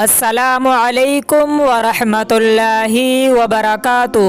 السلام علیکم ورحمۃ اللہ وبرکاتہ۔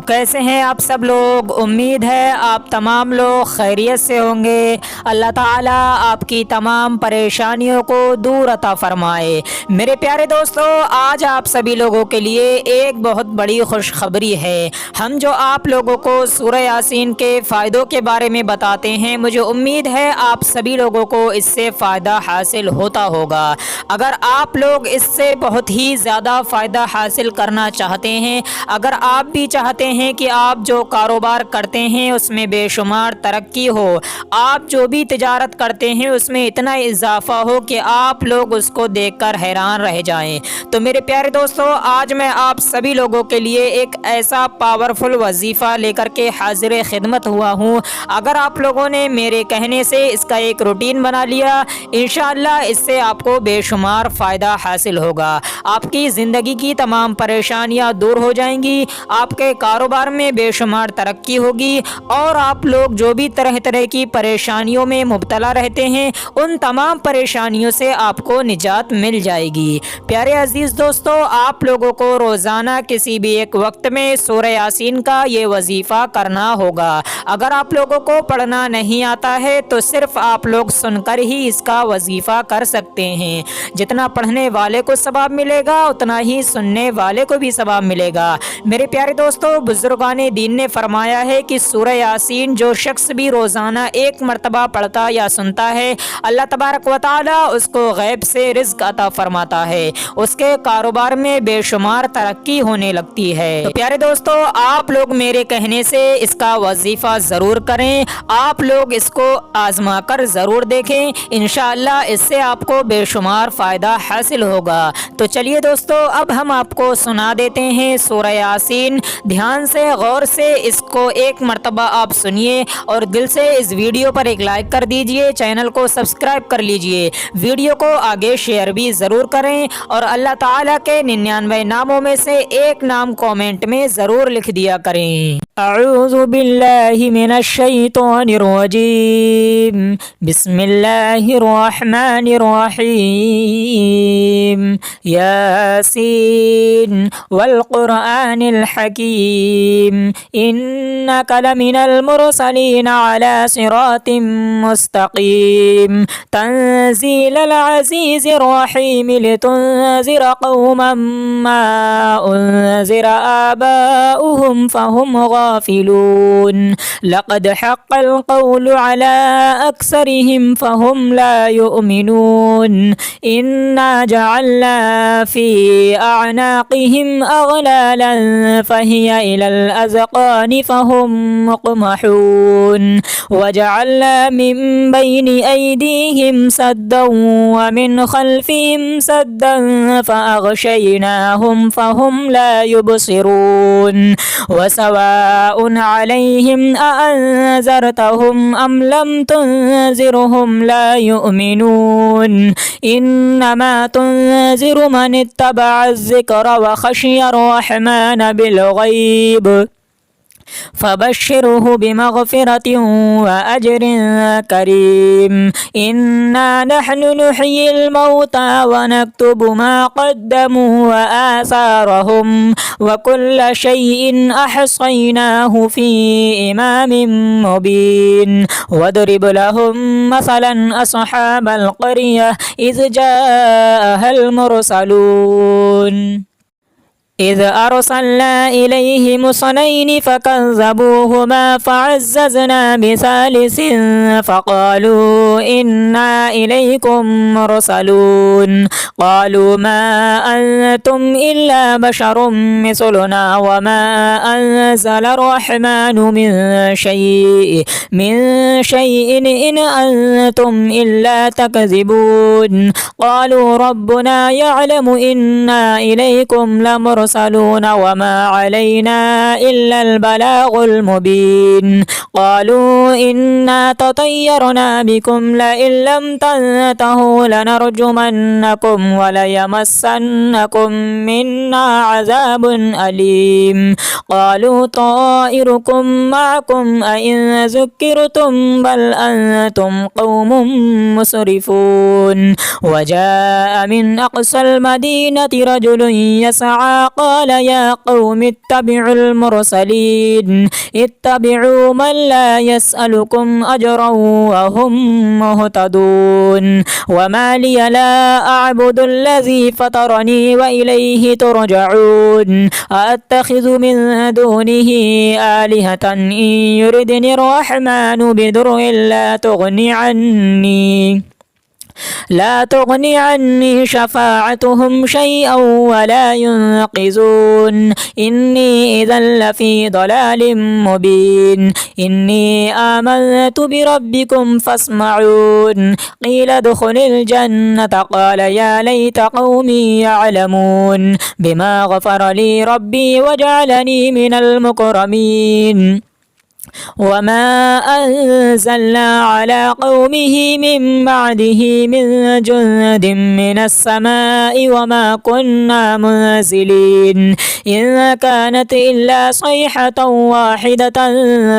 کیسے ہیں آپ سب لوگ؟ امید ہے آپ تمام لوگ خیریت سے ہوں گے۔ اللہ تعالیٰ آپ کی تمام پریشانیوں کو دور عطا فرمائے۔ میرے پیارے دوستو، آج آپ سبھی لوگوں کے لیے ایک بہت بڑی خوشخبری ہے۔ ہم جو آپ لوگوں کو سورہ یاسین کے فائدوں کے بارے میں بتاتے ہیں، مجھے امید ہے آپ سبھی لوگوں کو اس سے فائدہ حاصل ہوتا ہوگا۔ اگر آپ لوگ اس سے بہت ہی زیادہ فائدہ حاصل کرنا چاہتے ہیں، اگر آپ بھی چاہتے ہیں کہ آپ جو کاروبار کرتے ہیں اس میں بے شمار ترقی ہو، آپ جو بھی تجارت کرتے ہیں اس میں اتنا اضافہ ہو کہ آپ لوگ اس کو دیکھ کر حیران رہ جائیں، تو میرے پیارے دوستو، آج میں آپ سبھی لوگوں کے لیے ایک ایسا پاورفل وظیفہ لے کر کے حاضر خدمت ہوا ہوں۔ اگر آپ لوگوں نے میرے کہنے سے اس کا ایک روٹین بنا لیا، انشاءاللہ اس سے آپ کو بے شمار فائدہ حاصل ہوگا۔ آپ کی زندگی کی تمام پریشانیاں دور ہو جائیں گی، آپ کے کاروبار میں بے شمار ترقی ہوگی، اور آپ لوگ جو بھی طرح طرح کی پریشانیوں میں مبتلا رہتے ہیں ان تمام پریشانیوں سے آپ کو نجات مل جائے گی۔ پیارے عزیز دوستو، آپ لوگوں کو روزانہ کسی بھی ایک وقت میں سورہ یاسین کا یہ وظیفہ کرنا ہوگا۔ اگر آپ لوگوں کو پڑھنا نہیں آتا ہے تو صرف آپ لوگ سن کر ہی اس کا وظیفہ کر سکتے ہیں۔ جتنا پڑھنے والے کو ثواب ملے گا اتنا ہی سننے والے کو بھی ثواب ملے گا۔ میرے پیارے دوستو، بزرگان دین نے فرمایا ہے کہ سورہ یاسین جو شخص بھی روزانہ ایک مرتبہ پڑھتا یا سنتا ہے، اللہ تبارک و تعالی اس کو غیب سے رزق عطا فرماتا ہے، اس کے کاروبار میں بے شمار ترقی ہونے لگتی ہے۔ تو پیارے دوستو، آپ لوگ میرے کہنے سے اس کا وظیفہ ضرور کریں، آپ لوگ اس کو آزما کر ضرور دیکھیں، انشاءاللہ اس سے آپ کو بے شمار فائدہ حاصل ہوگا۔ تو چلیے دوستو، اب ہم آپ کو سنا دیتے ہیں سورہ یاسین۔ دھیان سے، غور سے اس کو ایک مرتبہ آپ سنیے، اور دل سے اس ویڈیو پر ایک لائک کر دیجئے، چینل کو سبسکرائب کر لیجئے، ویڈیو کو آگے شیئر بھی ضرور کریں، اور اللہ تعالیٰ کے 99 ناموں میں سے ایک نام کومنٹ میں ضرور لکھ دیا کریں۔ اعوذ باللہ من الشیطان الرجیم، بسم اللہ الرحمن الرحیم، یاسین والقرآن الحکیم، انک لمن المرسلین علی صراط مستقیم، تنزیل العزیز الرحیم، لتنذر قوما ما انذر آباؤهم فهم غافلون، لقد حق القول على أكثرهم فهم لا يؤمنون، إنا جعلنا في أعناقهم أغلالا فهي إلى الأذقان فهم مقمحون، وجعلنا من بين أيديهم سدا ومن خلفهم سدا فأغشيناهم فهم لا يبصرون، وسواء عليهم أأنذرتهم أم لم تنذرهم لا يؤمنون، إنما تنذر من اتبع الذكر وخشي الرحمن بالغيب، فبشره بمغفرة وأجر كريم، إنا نحن نحيي الموتى ونكتب ما قدموا وآثارهم وكل شيء أحصيناه في إمام مبين، واضرب لهم مثلا أصحاب القرية إذ جاءها المرسلون، إذ أرسلنا إليهم اثنين فكذبوهما فعززنا بثالث فقالوا إنا إليكم مرسلون، قالوا ما أنتم إلا بشر مثلنا وما أنزل الرحمن من شيء إن أنتم إلا تكذبون، قالوا ربنا يعلم إنا إليكم لمرسلون، المرسلون وما علينا إلا البلاغ المبين. قالوا إنا تطيرنا بكم لئن لم تنتهوا لنرجمنكم وليمسنكم منا عذاب أليم. قالوا طائركم معكم أئن ذكرتم بل أنتم قوم مسرفون. وجاء من أقصى المدينة رجل يسعى قال يا قوم اتبعوا المرسلين اتبعوا من لا يسألكم أجرا وهم مهتدون. وما لي لا أعبد الذي فطرني وإليه ترجعون. أأتخذ من دونه آلهة إن يردني الرحمن بدر لا تغني عني شفاعتهم شيئا ولا ينقذون. إني إذا لفي ضلال مبين. إني آمنت بربكم فاسمعون. قيل ادخل الجنة قال يا ليت قومي يعلمون بما غفر لي ربي وجعلني من المكرمين. وما أنزلنا على قومه من بعده من جند من السماء وما كنا منزلين. إن كانت إلا صيحة واحدة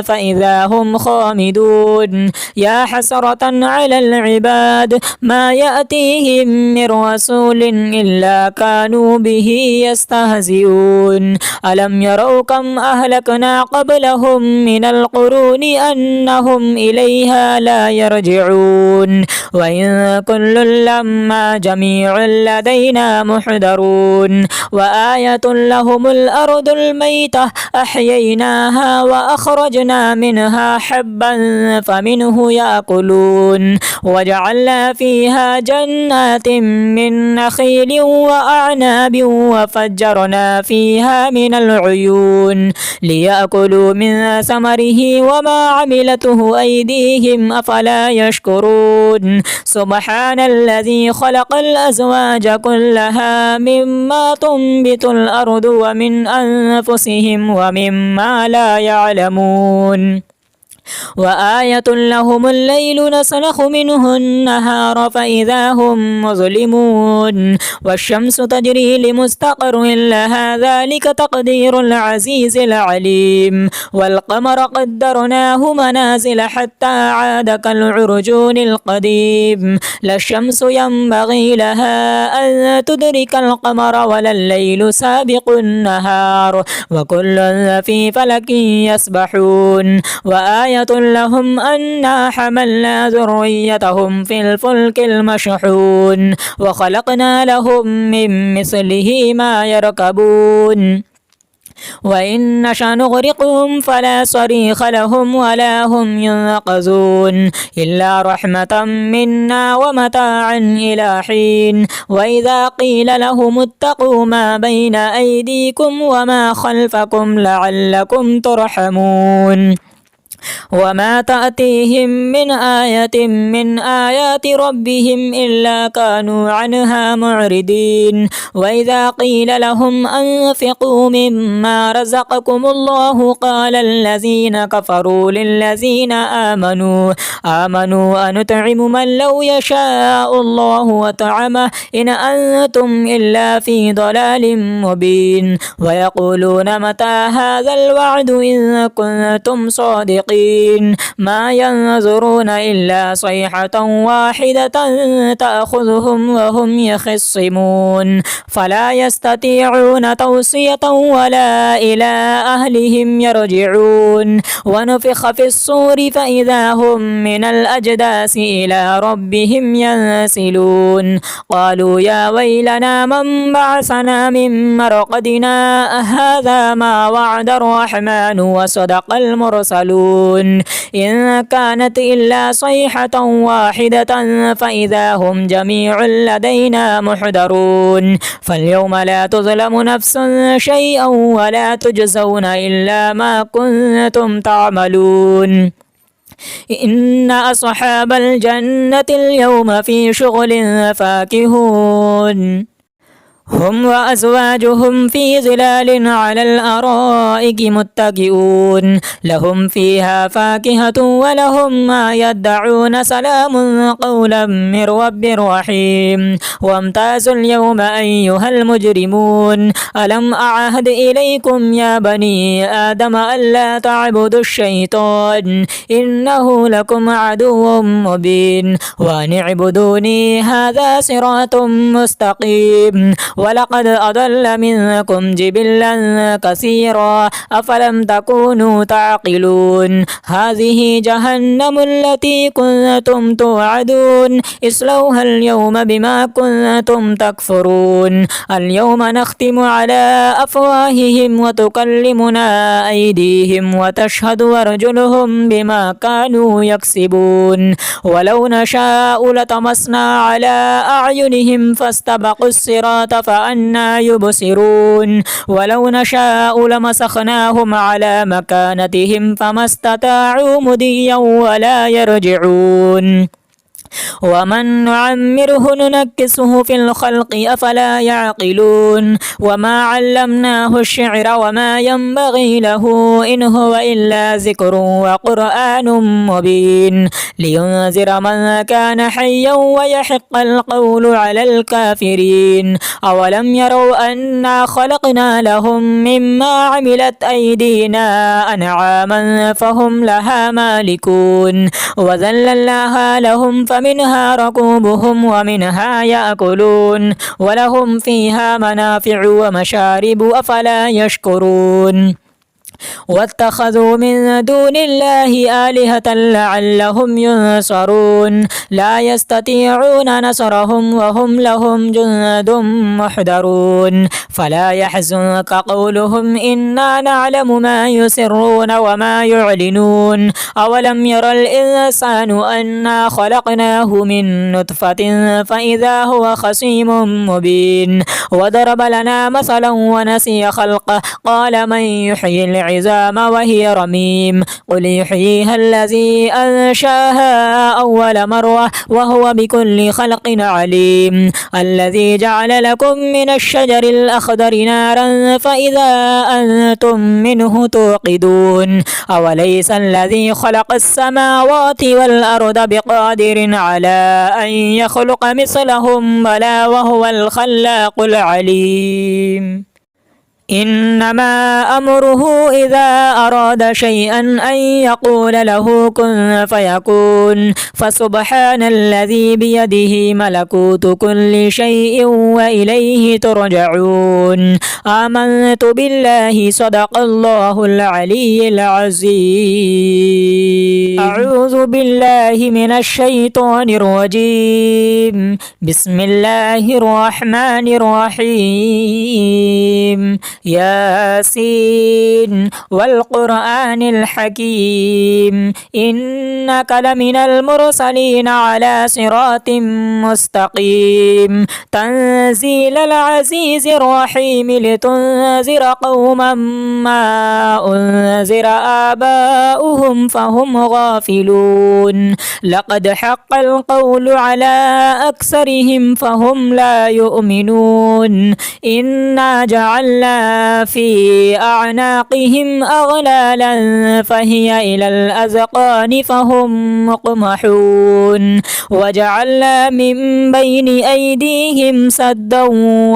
فإذا هم خامدون. يا حسرة على العباد ما يأتيهم من رسول إلا كانوا به يستهزئون. ألم يروا كم أهلكنا قبلهم من القرون أنهم إليها لا يرجعون. وإن كل لما جميع لدينا محضرون. وآية لهم الأرض الميتة أحييناها وأخرجنا منها حبا فمنه يأكلون. وجعلنا فيها جنات من نخيل وأعناب وفجرنا فيها من العيون ليأكلوا من ثمره وما عملته أيديهم أفلا يشكرون. سبحان الذي خلق الأزواج كلها مما تنبت الأرض ومن أنفسهم ومما لا يعلمون. وآية لهم الليل نسلخ منه النهار فإذا هم مظلمون. والشمس تجري لمستقر لها ذلك تقدير العزيز العليم. والقمر قدرناه منازل حتى عاد كالعرجون القديم. لا الشمس ينبغي لها أن تدرك القمر ولا الليل سابق النهار وكل في فلك يسبحون. وآية لهم أنا حملنا ذريتهم في الفلك المشحون وخلقنا لهم من مثله ما يركبون. وإن نشأ نغرقهم فلا صريخ لهم ولا هم ينقذون إلا رحمة منا ومتاعا إلى حين. وإذا قيل لهم اتقوا ما بين أيديكم وما خلفكم لعلكم ترحمون. وما تأتيهم من آية من آيات ربهم إلا كانوا عنها معرضين. وإذا قيل لهم أنفقوا مما رزقكم الله قال الذين كفروا للذين آمنوا أنطعم من لو يشاء الله وطعمه إن أنتم إلا في ضلال مبين. ويقولون متى هذا الوعد إن كنتم صادقين. ما ينظرون إلا صيحة واحدة تأخذهم وهم يخصمون فلا يستطيعون توصية ولا إلى أهلهم يرجعون. ونفخ في الصور فإذا هم من الأجداث إلى ربهم ينسلون. قالوا يا ويلنا من بعثنا من مرقدنا هذا ما وعد الرحمن وصدق المرسلون. إن كانت إلا صيحة واحدة فإذا هم جميع لدينا محضرون. فاليوم لا تظلم نفس شيئا ولا تجزون إلا ما كنتم تعملون. إن أصحاب الجنة اليوم في شغل فاكهون. هم وأزواجهم في ظلال على الأرائك متكئون لهم فيها فاكهة ولهم ما يدعون سلام قولا من رب رحيم وامتازوا اليوم أيها المجرمون ألم أعهد إليكم يا بني آدم ألا تعبدوا الشيطان إنه لكم عدو مبين وأن اعبدوني هذا صراط مستقيم ولقد أضل منكم جبلا كثيرا أفلم تكونوا تعقلون هذه جهنم التي كنتم توعدون اصلوها اليوم بما كنتم تكفرون اليوم نختم على أفواههم وتكلمنا أيديهم وتشهد أرجلهم بما كانوا يكسبون ولو نشاء لطمسنا على أعينهم فاستبقوا الصراط فأنى يبصرون ولو نشاء لمسخناهم على مكانتهم فما استطاعوا مضيا ولا يرجعون ومن نعمره ننكسه في الخلق أفلا يعقلون وما علمناه الشعر وما ينبغي له إن هو إلا ذكر وقرآن مبين لينذر من كان حيا ويحق القول على الكافرين أولم يروا أنا خلقنا لهم مما عملت أيدينا أنعاما فهم لها مالكون وذللناها لهم فمنها ركوبهم ومنها يأكلون ولهم فيها منافع ومشارب أفلا يشكرون واتخذوا من دون الله آلهة لعلهم ينصرون لا يستطيعون نصرهم وهم لهم جند محضرون فلا يحزنك قولهم إنا نعلم ما يسرون وما يعلنون أولم ير الإنسان أنا خلقناه من نطفة فإذا هو خصيم مبين وضرب لنا مثلا ونسي خلقه قال من يحيي العظام وهي رميم قل يحييها الذي أنشاها أول مرة وهو بكل خلق عليم الذي جعل لكم من الشجر الأخضر نارا فإذا أنتم منه توقدون أوليس الذي خلق السماوات والأرض بقادر على أن يخلق مثلهم بلى وهو الخلاق العليم إنما أمره إذا أراد شيئا أن يقول له كن فيكون فسبحان الذي بيده ملكوت كل شيء وإليه ترجعون آمنت بالله صدق الله العلي العظيم أعوذ بالله من الشيطان الرجيم بسم الله الرحمن الرحيم ياسين والقرآن الحكيم إنك لمن المرسلين على صراط مستقيم تنزيل العزيز الرحيم لتنذر قوما ما أنذر آباؤهم فهم غافلون لقد حق القول على أكثرهم فهم لا يؤمنون إنا جعلنا في أعناقهم أغلالا فهي إلى الأذقان فهم مقمحون وجعلنا من بين أيديهم سدا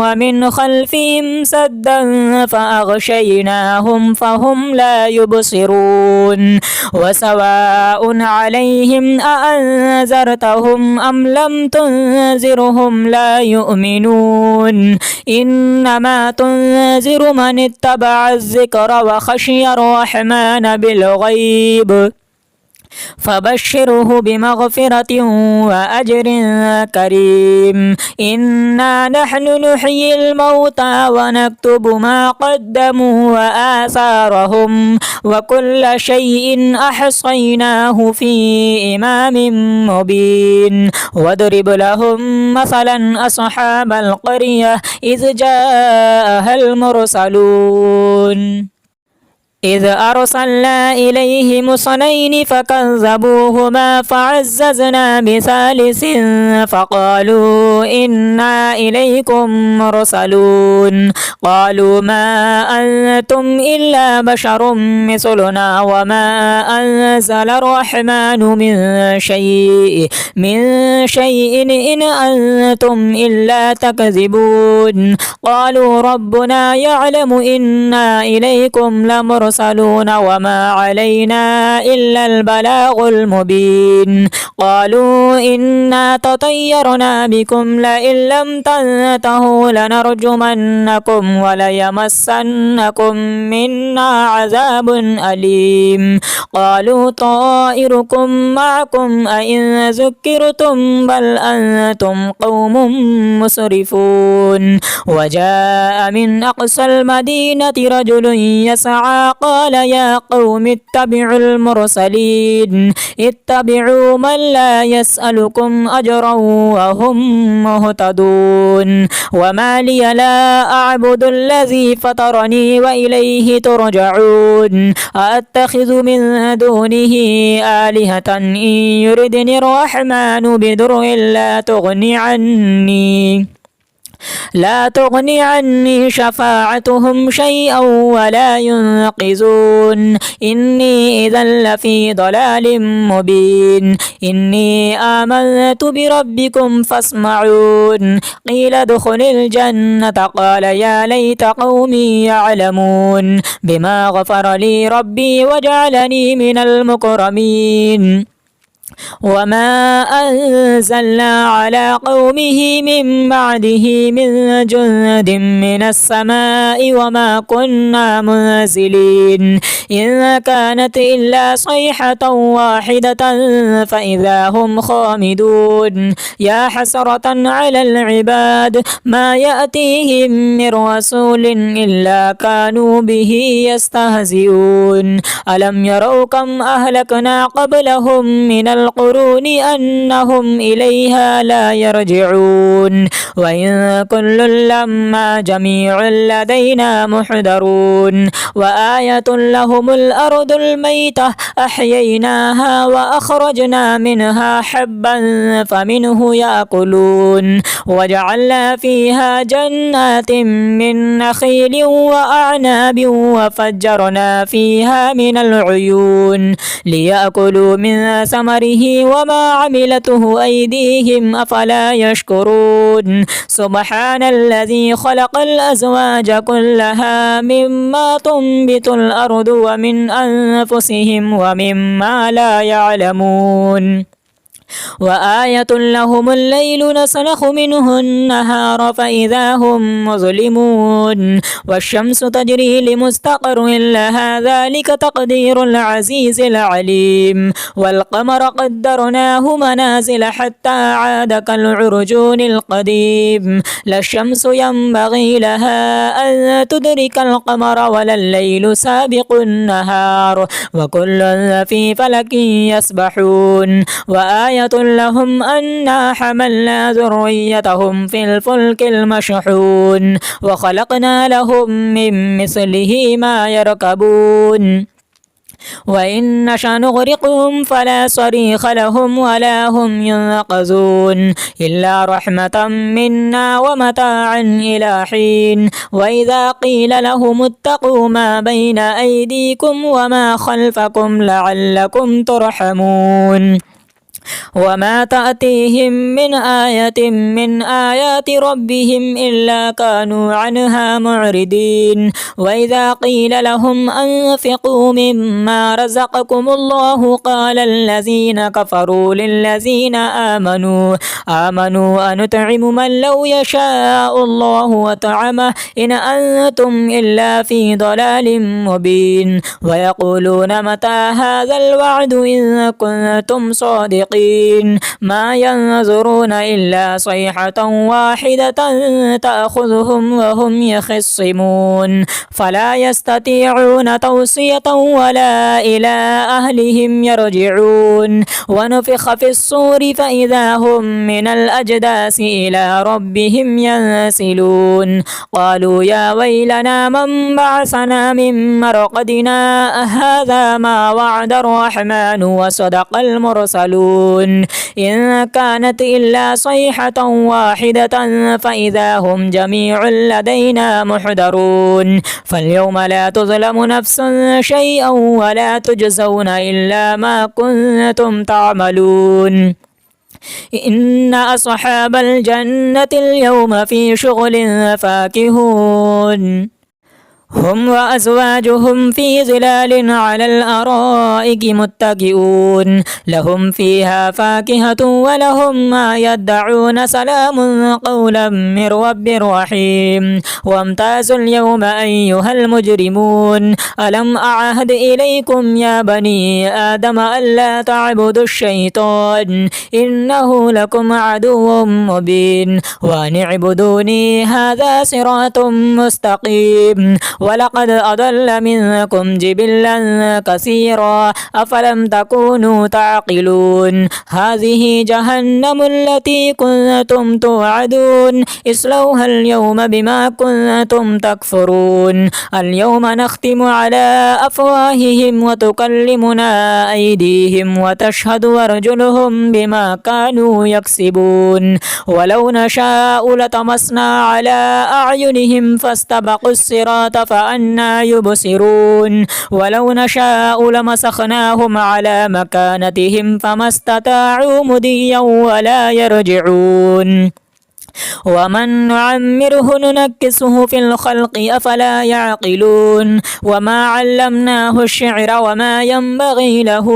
ومن خلفهم سدا فأغشيناهم فهم لا يبصرون وسواء عليهم أأنذرتهم أم لم تنذرهم لا يؤمنون إنما تنذر من اتبع الذكر وخشي الرحمن بالغيب فبشره بمغفرة وأجر كريم إنا نحن نحيي الموتى ونكتب ما قدموا وآثارهم وكل شيء أحصيناه في إمام مبين واضرب لهم مثلا أصحاب القرية إذ جاءها المرسلون إذ أرسلنا إليهم اثنين فكذبوهما فعززنا بثالث فقالوا إنا إليكم مرسلون قالوا ما أنتم إلا بشر مثلنا وما أنزل الرحمن من شيء إن أنتم إلا تكذبون قالوا ربنا يعلم إنا إليكم لمرسلون وما علينا إلا البلاغ المبين قالوا إنا تطيرنا بكم لئن لم تنتهوا لنرجمنكم وليمسنكم منا عذاب أليم قالوا طائركم معكم أئن ذكرتم بل أنتم قوم مسرفون وجاء من أقصى المدينة رجل يسعى قال يا قوم اتبعوا المرسلين اتبعوا من لا يسألكم أجرا وهم مهتدون وما لي لا أعبد الذي فطرني وإليه ترجعون أأتخذ من دونه آلهة إن يردني الرحمن بدر لا تغني عني شفاعتهم شيئا ولا ينقذون إني إذا لفي ضلال مبين إني آمنت بربكم فاسمعون قيل ادخل الجنة قال يا ليت قومي يعلمون بما غفر لي ربي وجعلني من المكرمين وما أنزلنا على قومه من بعده من جند من السماء وما كنا منزلين إن كانت إلا صيحة واحدة فإذا هم خامدون يا حسرة على العباد ما يأتيهم من رسول إلا كانوا به يستهزئون ألم يروا كم أهلكنا قبلهم من القرون أنهم إليها لا يرجعون وإن كل لما جميع لدينا محضرون وآية لهم الأرض الميتة أحييناها وأخرجنا منها حبا فمنه يأكلون وجعلنا فيها جنات من نخيل وأعناب وفجرنا فيها من العيون ليأكلوا من ثمره وما عملته أيديهم أفلا يشكرون سبحان الذي خلق الأزواج كلها مما تنبت الأرض ومن أنفسهم ومما لا يعلمون وآية لهم الليل نسلخ منه النهار فإذا هم مظلمون والشمس تجري لمستقر لها ذلك تقدير العزيز العليم والقمر قدرناه منازل حتى عاد كالعرجون القديم لا الشمس ينبغي لها أن تدرك القمر ولا الليل سابق النهار وكل في فلك يسبحون وآية لهم أنا حملنا ذريتهم في الفلك المشحون وخلقنا لهم من مثله ما يركبون وإن نشأ نغرقهم فلا صريخ لهم ولا هم ينقذون إلا رحمة منا ومتاعا إلى حين وإذا قيل لهم اتقوا ما بين أيديكم وما خلفكم لعلكم ترحمون وما تأتيهم من آية من آيات ربهم إلا كانوا عنها معرضين وإذا قيل لهم أنفقوا مما رزقكم الله قال الذين كفروا للذين آمنوا أنطعم من لو يشاء الله وطعمه إن أنتم إلا في ضلال مبين ويقولون متى هذا الوعد إن كنتم صادقين صادقين ما ينظرون إلا صيحة واحدة تأخذهم وهم يخصمون فلا يستطيعون توصية ولا إلى أهلهم يرجعون ونفخ في الصور فإذا هم من الأجداث إلى ربهم ينسلون قالوا يا ويلنا من بعثنا من مرقدنا هذا ما وعد الرحمن وصدق المرسلون إن كانت إلا صيحة واحدة فإذا هم جميع لدينا محضرون فاليوم لا تظلم نفس شيئا ولا تجزون إلا ما كنتم تعملون إن أصحاب الجنة اليوم في شغل فاكهون هم وأزواجهم في ظلال على الأرائك متكئون لهم فيها فاكهة ولهم ما يدعون سلام قولا من رب رحيم وامتازوا اليوم أيها المجرمون ألم أعهد إليكم يا بني آدم ألا تعبدوا الشيطان إنه لكم عدو مبين وأن اعبدوني هذا صراط مستقيم ولقد أضل منكم جبلا كثيرا أفلم تكونوا تعقلون هذه جهنم التي كنتم توعدون اصلوها اليوم بما كنتم تكفرون اليوم نختم على أفواههم وتكلمنا أيديهم وتشهد أرجلهم بما كانوا يكسبون ولو نشاء لطمسنا على أعينهم فاستبقوا الصراط فأنى يبصرون ولو نشاء لمسخناهم على مكانتهم فما استطاعوا مضيا ولا يرجعون ومن نعمره ننكسه في الخلق أفلا يعقلون وما علمناه الشعر وما ينبغي له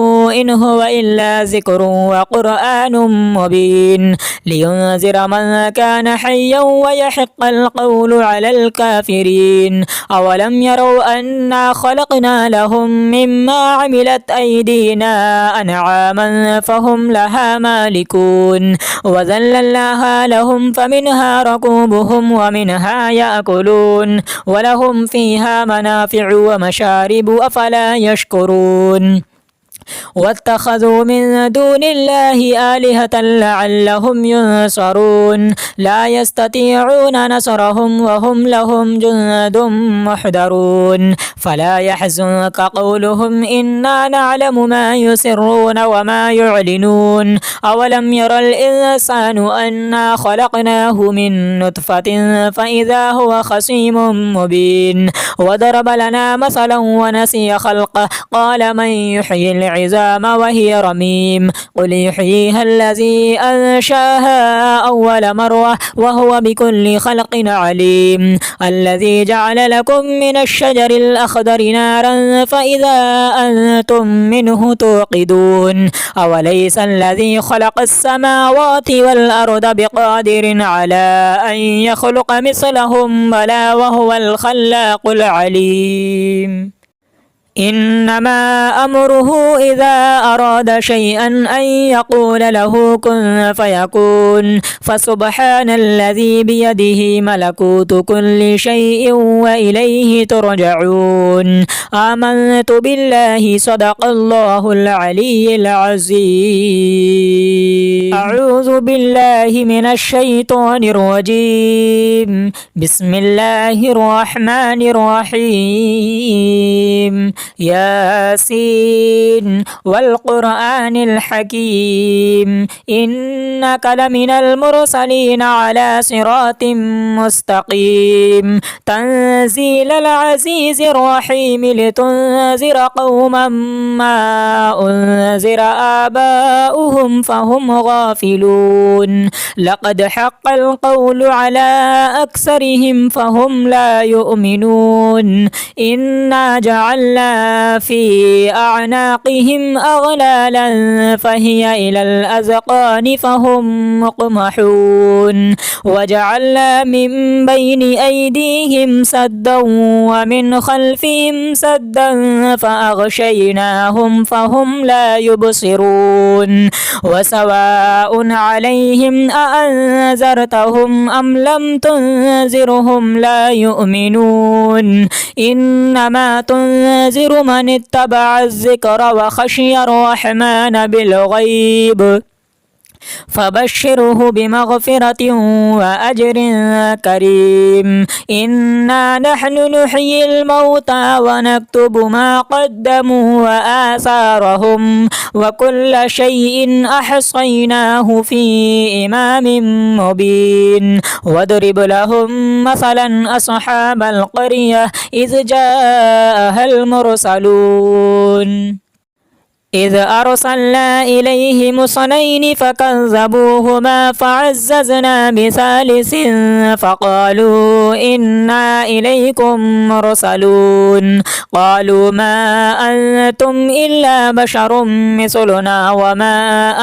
إن هو إلا ذكر وقرآن مبين لينذر من كان حيا ويحق القول على الكافرين أولم يروا أنا خلقنا لهم مما عملت أيدينا أنعاما فهم لها مالكون وذللناها لهم فمنها ركوبهم ومنها يأكلون ولهم فيها منافع ومشارب أفلا يشكرون واتخذوا من دون الله آلهة لعلهم ينصرون لا يستطيعون نصرهم وهم لهم جند محضرون فلا يحزنك قولهم إنا نعلم ما يسرون وما يعلنون أولم ير الإنسان أنا خلقناه من نطفة فإذا هو خصيم مبين وضرب لنا مثلا ونسي خلقه قال من يحيي العظام وهي رميم قل يحييها الذي أنشاها أول مرة وهو بكل خلق عليم الذي جعل لكم من الشجر الأخضر نارا فإذا أنتم منه توقدون أوليس الذي خلق السماوات والأرض بقادر على أن يخلق مثلهم بلى وهو الخلاق العليم إنما أمره إذا أراد شيئا أن يقول له كن فيكون فسبحان الذي بيده ملكوت كل شيء وإليه ترجعون آمنت بالله صدق الله العلي العظيم أعوذ بالله من الشيطان الرجيم بسم الله الرحمن الرحيم ياسين والقرآن الحكيم إنك لمن المرسلين على صراط مستقيم تنزيل العزيز الرحيم لتنذر قوما ما أنذر آباؤهم فهم غافلون لقد حق القول على أكثرهم فهم لا يؤمنون إنا جعلنا وجعلنا في أعناقهم أغلالا فهي إلى الأذقان فهم مقمحون وجعلنا من بين أيديهم سدا ومن خلفهم سدا فأغشيناهم فهم لا يبصرون وسواء عليهم أأنذرتهم أم لم تنذرهم لا يؤمنون إنما تنذر من اتبع الذكر وخشي الرحمن بالغيب فبشره بمغفرة وأجر كريم إنا نحن نحيي الموتى ونكتب ما قدموا وآثارهم وكل شيء أحصيناه في إمام مبين واضرب لهم مثلا أصحاب القرية إذ جاءها المرسلون إذ أرسلنا إليهم اثنين فكذبوهما فعززنا بثالث فقالوا إنا إليكم مرسلون قالوا ما أنتم إلا بشر مثلنا وما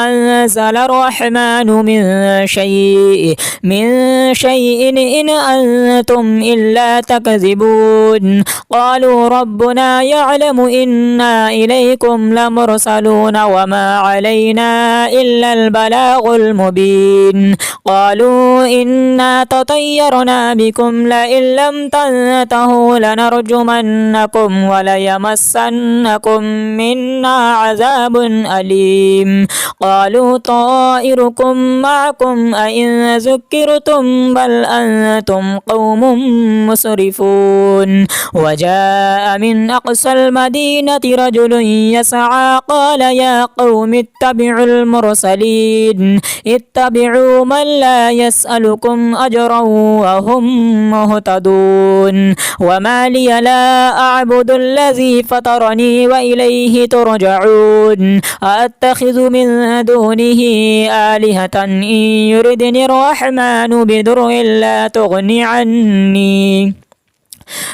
أنزل الرحمن من شيء إن أنتم إلا تكذبون قالوا ربنا يعلم إنا إليكم لمرسلون وما علينا إلا البلاغ المبين قالوا إنا تطيرنا بكم لئن لم تنتهوا لنرجمنكم وليمسنكم منا عذاب أليم قالوا طائركم معكم أئن ذكرتم بل أنتم قوم مسرفون وجاء من أقصى المدينة رجل يسعى قال يا قوم اتبعوا المرسلين اتبعوا من لا يسألكم أجرا وهم مهتدون وما لي لا أعبد الذي فطرني وإليه ترجعون أأتخذ من دونه آلهة إن يردني الرحمن بضر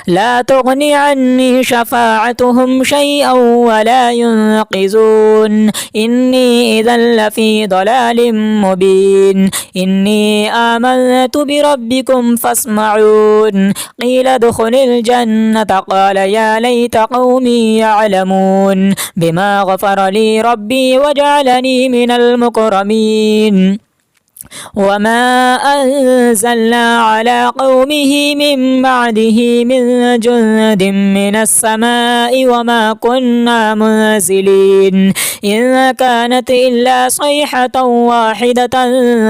لا تغني عني شفاعتهم شيئا ولا ينقذون إني إذا لفي ضلال مبين إني آمنت بربكم فاسمعون قيل ادخل الجنة قال يا ليت قومي يعلمون بما غفر لي ربي وجعلني من المكرمين وما أنزلنا على قومه من بعده من جند من السماء وما كنا منزلين إن كانت إلا صيحة واحدة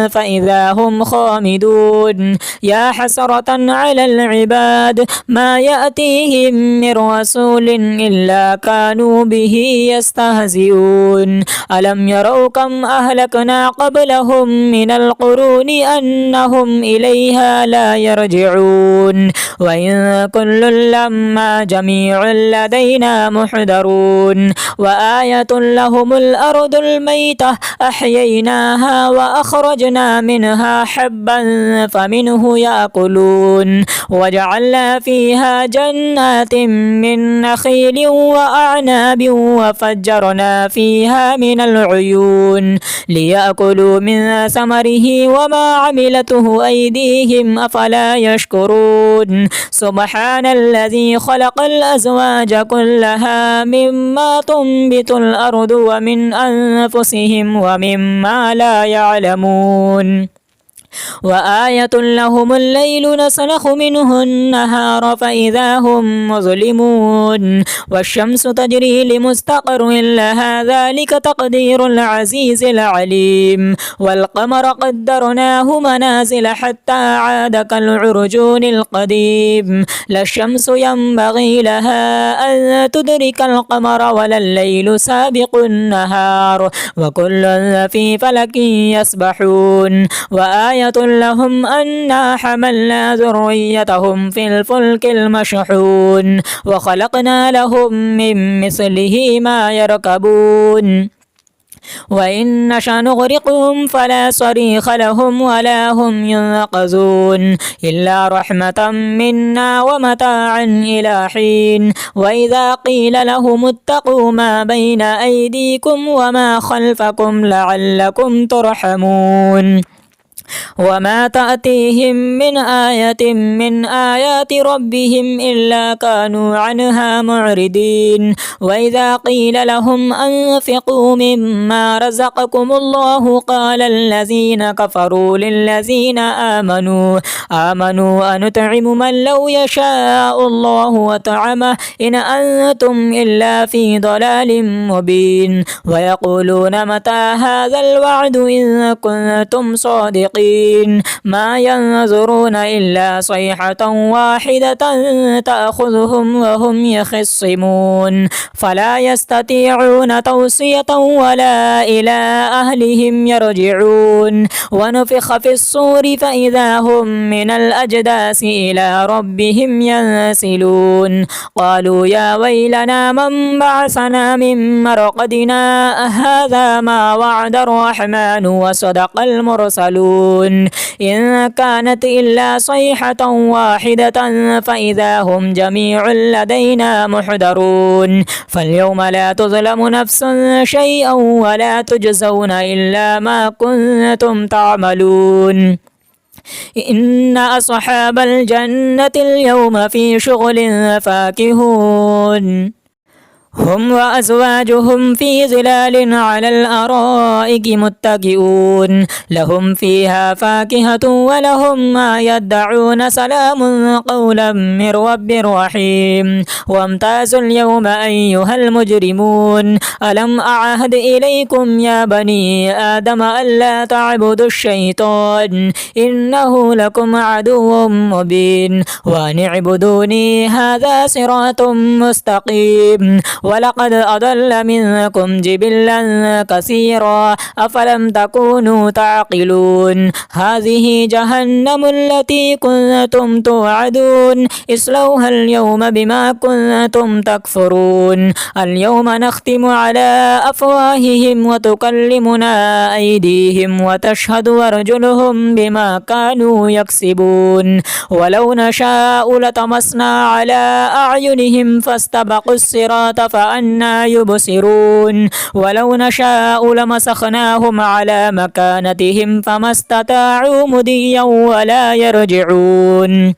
فإذا هم خامدون يا حسرة على العباد ما يأتيهم من رسول إلا كانوا به يستهزئون ألم يروا كم أهلكنا قبلهم من القرون أنهم إليها لا يرجعون وإن كل لما جميع لدينا محضرون وآية لهم الأرض الميتة أحييناها وأخرجنا منها حبا فمنه يأكلون وجعلنا فيها جنات من نخيل وأعناب وفجرنا فيها من العيون ليأكلوا من ثمره وما عملته أيديهم أفلا يشكرون سبحان الذي خلق الأزواج كلها مما تنبت الأرض ومن أنفسهم ومما لا يعلمون وآية لهم الليل نسلخ منه النهار فإذا هم مظلمون والشمس تجري لمستقر لها ذلك تقدير العزيز العليم والقمر قدرناه منازل حتى عاد كالعرجون القديم لا الشمس ينبغي لها أن تدرك القمر ولا الليل سابق النهار وكل في فلك يسبحون وآية لهم أنا حملنا ذريتهم في الفلك المشحون وخلقنا لهم من مثله ما يركبون وإن نشأ نغرقهم فلا صريخ لهم ولا هم ينقذون إلا رحمة منا ومتاعا إلى حين. وإذا قيل لهم اتقوا ما بين أيديكم وما خلفكم لعلكم ترحمون وما تأتيهم من آية من آيات ربهم إلا كانوا عنها معرضين. وإذا قيل لهم أنفقوا مما رزقكم الله قال الذين كفروا للذين آمنوا أنطعم من لو يشاء الله وطعمه إن أنتم إلا في ضلال مبين. ويقولون متى هذا الوعد إن كنتم صادقين ما ينظرون إلا صيحة واحدة تأخذهم وهم يخصمون فلا يستطيعون توصية ولا إلى أهلهم يرجعون. ونفخ في الصور فإذا هم من الأجداث إلى ربهم ينسلون قالوا يا ويلنا من بعثنا من مرقدنا هذا ما وعد الرحمن وصدق المرسلون إن كانت إلا صيحة واحدة فإذا هم جميع لدينا محضرون. فاليوم لا تظلم نفس شيئا ولا تجزون إلا ما كنتم تعملون. إن أصحاب الجنة اليوم في شغل فاكهون هم وأزواجهم في ظلال على الأرائك متكئون لهم فيها فاكهة ولهم ما يدعون سلام قولا من رب رحيم. وامتازوا اليوم أيها المجرمون ألم أعهد إليكم يا بني آدم ألا تعبدوا الشيطان إنه لكم عدو مبين وأن اعبدوني هذا صراط مستقيم. ولقد أضل منكم جبلا كثيرا أفلم تكونوا تعقلون هذه جهنم التي كنتم توعدون اصلوها اليوم بما كنتم تكفرون. اليوم نختم على أفواههم وتكلمنا أيديهم وتشهد أرجلهم بما كانوا يكسبون. ولو نشاء لطمسنا على أعينهم فاستبقوا الصراط فأنا يبصرون ولو نشاء لمسخناهم على مكانتهم فما استطاعوا مضيا ولا يرجعون.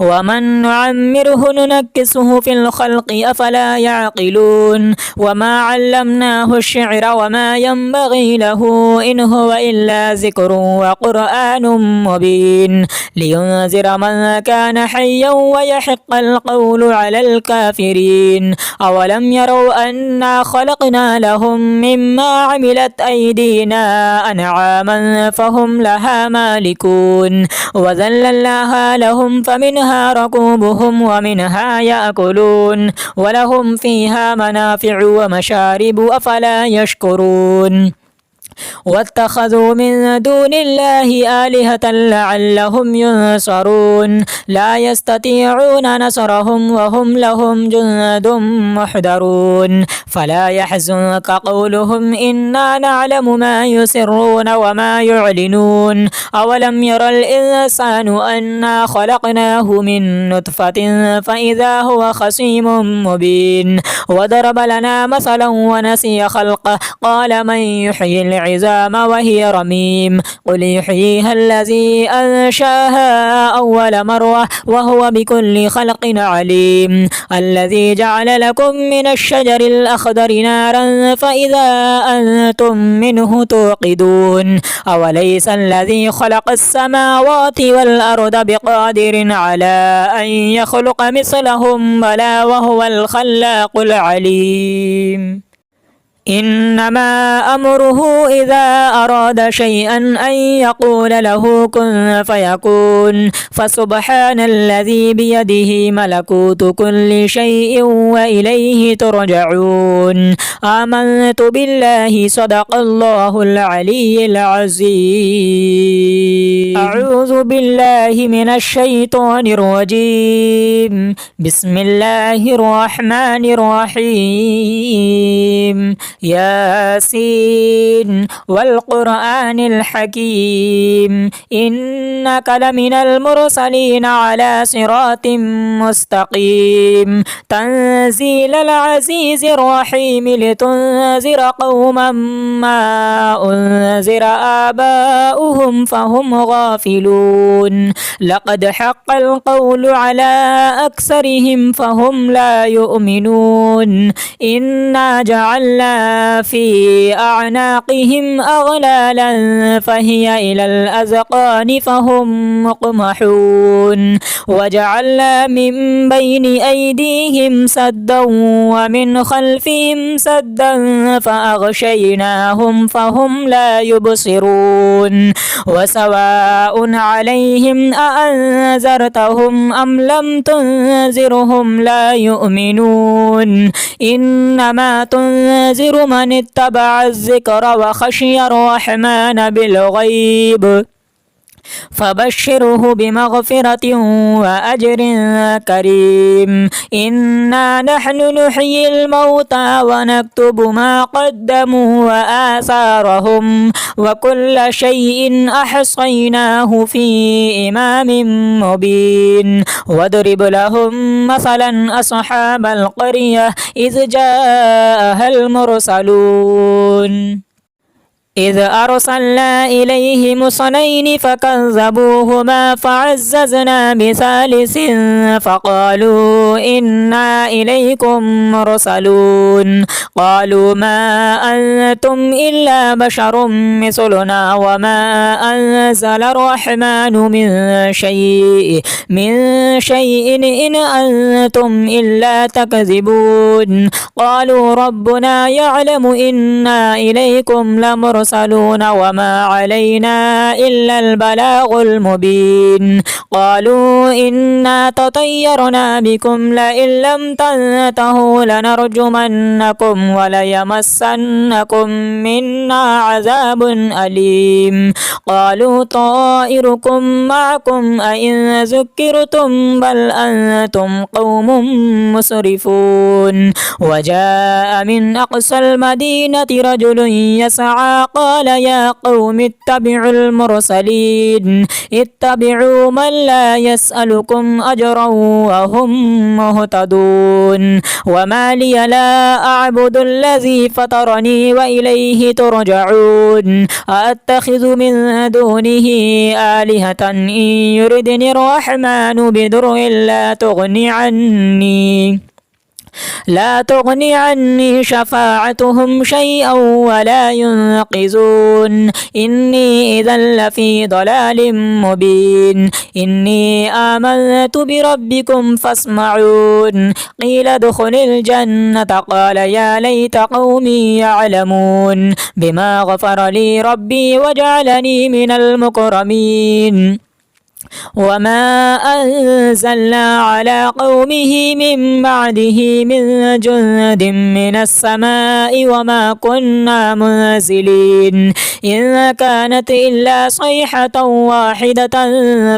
ومن نعمره ننكسه في الخلق أفلا يعقلون. وما علمناه الشعر وما ينبغي له إن هو إلا ذكر وقرآن مبين لينذر من كان حيا ويحق القول على الكافرين. أولم يروا أنا خلقنا لهم مما عملت أيدينا أنعاما فهم لها مالكون وذللناها لهم فمنها ركوبهم ومنها يأكلون ولهم فيها منافع ومشارب أفلا يشكرون. واتخذوا من دون الله آلهة لعلهم ينصرون لا يستطيعون نصرهم وهم لهم جند محضرون. فلا يحزنك قولهم إنا نعلم ما يسرون وما يعلنون. أولم ير الإنسان أنا خلقناه من نطفة فإذا هو خصيم مبين. وضرب لنا مثلا ونسي خلقه قال من يحيي العظام وهي رميم قل يحييها الذي أنشاها أول مرة وهو بكل خلق عليم. الذي جعل لكم من الشجر الأخضر نارا فإذا أنتم منه توقدون. أوليس الذي خلق السماوات والأرض بقادر على أن يخلق مثلهم بلى وهو الخلاق العليم. إنما أمره إذا أراد شيئا أن يقول له كن فيكون. فسبحان الذي بيده ملكوت كل شيء وإليه ترجعون. آمنت بالله صدق الله العلي العظيم. أعوذ بالله من الشيطان الرجيم. بسم الله الرحمن الرحيم. ياسين والقرآن الحكيم إنك لمن المرسلين على صراط مستقيم تنزيل العزيز الرحيم لتنذر قوما ما أنذر آباؤهم فهم غافلون لقد حق القول على أكثرهم فهم لا يؤمنون إنا جعلنا في أعناقهم أغلالا فهي إلى الأذقان فهم مقمحون وجعلنا من بين أيديهم سدا ومن خلفهم سدا فأغشيناهم فهم لا يبصرون وسواء عليهم أأنذرتهم أم لم تنذرهم لا يؤمنون إنما تنذر من اتبع الذكر وخشي الرحمن بالغيب فبشره بمغفرة وأجر كريم إنا نحن نحيي الموتى ونكتب ما قدموا وآثارهم وكل شيء أحصيناه في إمام مبين واضرب لهم مثلا أصحاب القرية إذ جاءها المرسلون إذ أرسلنا إليهم اثنين فكذبوهما فعززنا بثالث فقالوا إنا إليكم مرسلون قالوا ما أنتم إلا بشر مثلنا وما أنزل الرحمن من شيء إن أنتم إلا تكذبون قالوا ربنا يعلم إنا إليكم لمرسلون وما علينا إلا البلاغ المبين قالوا إنا تطيرنا بكم لئن لم تنتهوا لنرجمنكم وليمسنكم منا عذاب أليم قالوا طائركم معكم أئن ذكرتم بل أنتم قوم مسرفون وجاء من أقصى المدينة رجل يسعى قال يا قوم اتبعوا المرسلين اتبعوا من لا يسألكم أجرا وهم مهتدون وما لي لا أعبد الذي فطرني وإليه ترجعون أأتخذ من دونه آلهة إن يردني الرحمن بضر لا تغني عني شفاعتهم شيئا ولا ينقذون إني إذا لفي ضلال مبين إني آمنت بربكم فاسمعون قيل ادخل الجنة قال يا ليت قومي يعلمون بما غفر لي ربي وجعلني من المكرمين وما أنزلنا على قومه من بعده من جند من السماء وما كنا منزلين إن كانت إلا صيحة واحدة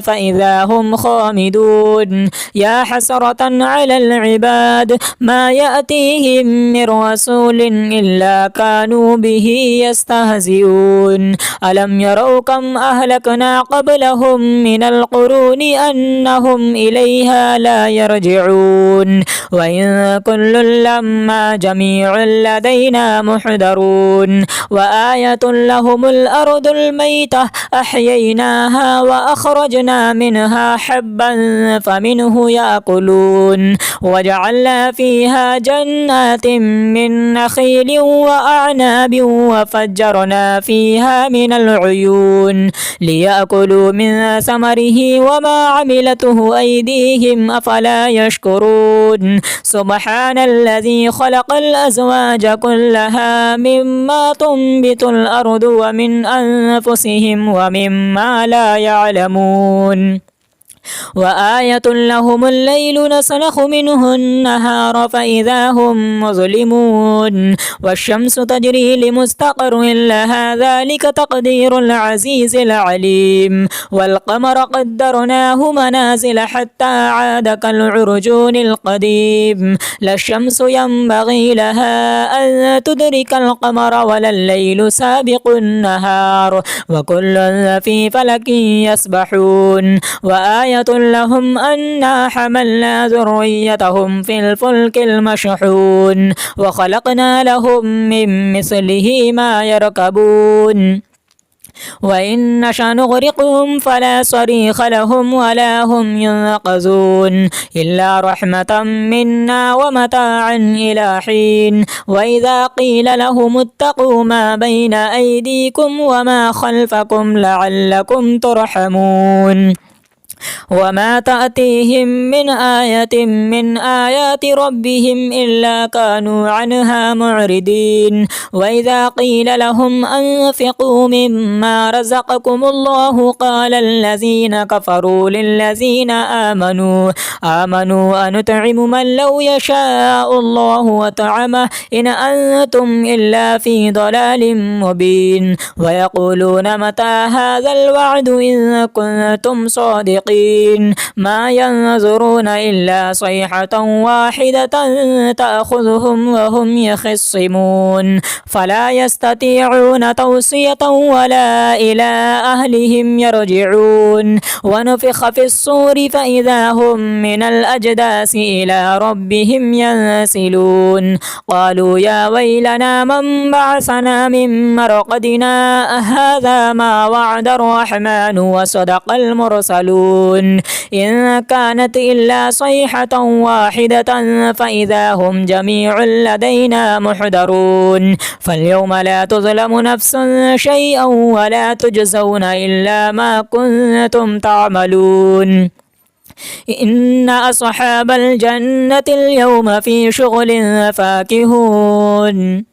فإذا هم خامدون يا حسرة على العباد ما يأتيهم من رسول إلا كانوا به يستهزئون ألم يروا كم أهلكنا قبلهم من القرون أنهم إليها لا يرجعون وإن كل لما جميع لدينا محضرون وآية لهم الأرض الميتة أحييناها وأخرجنا منها حبا فمنه يأكلون وجعلنا فيها جنات من نخيل وأعناب وفجرنا فيها من العيون ليأكلوا من ثمره وما عملته أيديهم أفلا يشكرون سبحان الذي خلق الأزواج كلها مما تنبت الأرض ومن أنفسهم ومما لا يعلمون وآية لهم الليل نسلخ منه النهار فإذا هم مظلمون والشمس تجري لمستقر لها ذلك تقدير العزيز العليم والقمر قدرناه منازل حتى عاد كالعرجون القديم لا الشمس ينبغي لها أن تدرك القمر ولا الليل سابق النهار وكل في فلك يسبحون وآية لهم أنا حملنا ذريتهم في الفلك المشحون وخلقنا لهم من مثله ما يركبون وإن نشأ نغرقهم فلا صريخ لهم ولا هم ينقذون إلا رحمة منا ومتاعا إلى حين وإذا قيل لهم اتقوا ما بين أيديكم وما خلفكم لعلكم ترحمون وما تأتيهم من آية من آيات ربهم إلا كانوا عنها معرضين وإذا قيل لهم أنفقوا مما رزقكم الله قال الذين كفروا للذين آمنوا أنطعم من لو يشاء الله وطعمه إن أنتم إلا في ضلال مبين ويقولون متى هذا الوعد إن كنتم صادقين ما ينظرون إلا صيحة واحدة تأخذهم وهم يخصمون فلا يستطيعون توصية ولا إلى أهلهم يرجعون ونفخ في الصور فإذا هم من الأجداث إلى ربهم ينسلون قالوا يا ويلنا من بعثنا من مرقدنا هذا ما وعد الرحمن وصدق المرسلون إن كانت إلا صيحة واحدة فإذا هم جميع لدينا محضرون فاليوم لا تظلم نفس شيئا ولا تجزون إلا ما كنتم تعملون إن أصحاب الجنة اليوم في شغل فاكهون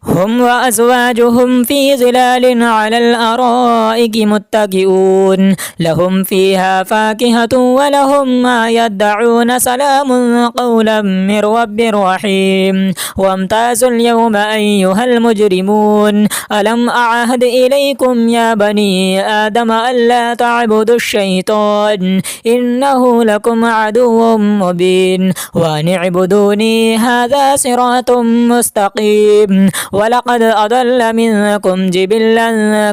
هم وأزواجهم في ظلال على الأرائك متكئون لهم فيها فاكهة ولهم ما يدعون سلام قولا من رب رحيم وامتازوا اليوم أيها المجرمون ألم أعهد إليكم يا بني آدم ألا تعبدوا الشيطان إنه لكم عدو مبين وأن اعبدوني هذا صراط مستقيم ولقد أضل منكم جبلا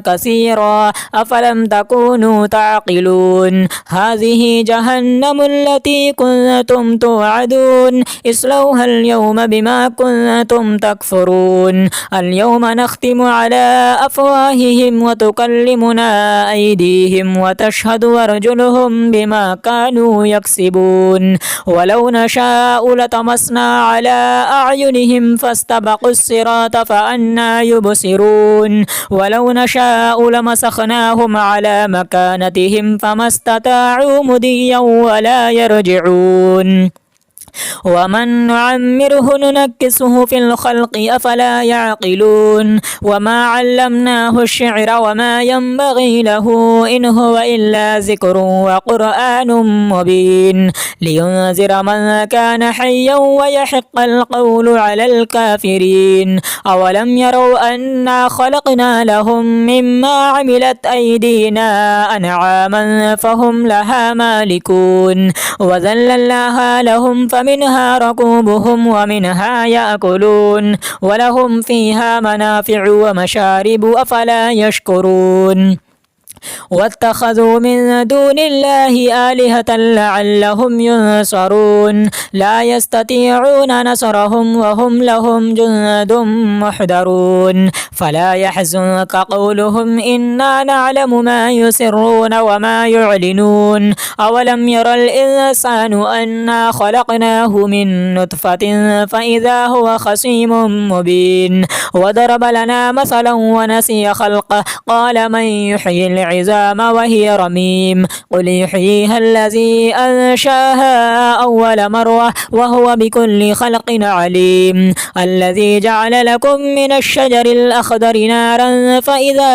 كثيرا أفلم تكونوا تعقلون هذه جهنم التي كنتم توعدون اصلوها اليوم بما كنتم تكفرون اليوم نختم على أفواههم وتكلمنا أيديهم وتشهد أرجلهم بما كانوا يكسبون ولو نشاء لطمسنا على أعينهم فاستبقوا الصراط فأنى يبصرون ولو نشاء لمسخناهم على مكانتهم فما استطاعوا مضيا ولا يرجعون ومن نعمره ننكسه في الخلق أفلا يعقلون وما علمناه الشعر وما ينبغي له إن هو إلا ذكر وقرآن مبين لينذر من كان حيا ويحق القول على الكافرين أولم يروا أنا خلقنا لهم مما عملت أيدينا أنعاما فهم لها مالكون وذللناها لهم فمنها ركوبهم ومنها يأكلون ولهم فيها منافع ومشارب أفلا يشكرون واتخذوا من دون الله آلهة لعلهم ينصرون لا يستطيعون نصرهم وهم لهم جند محضرون فلا يحزنك قولهم إنا نعلم ما يسرون وما يعلنون أولم ير الإنسان أنا خلقناه من نطفة فإذا هو خصيم مبين وضرب لنا مثلا ونسي خلقه قال من يحيي العظام وهي رميم قل يحييها الذي أنشاها أول مرة وهو بكل خلق عليم الذي جعل لكم من الشجر الأخضر نارا فإذا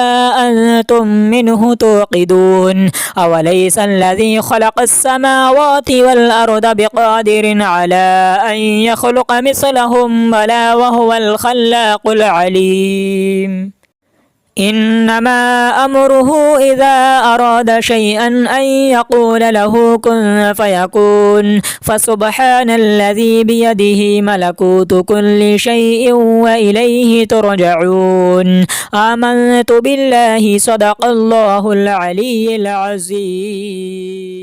أنتم منه توقدون أوليس الذي خلق السماوات والأرض بقادر على أن يخلق مثلهم بلى وهو الخلاق العليم إنما أمره إذا أراد شيئا أن يقول له كن فيكون فسبحان الذي بيده ملكوت كل شيء وإليه ترجعون آمنت بالله صدق الله العلي العظيم.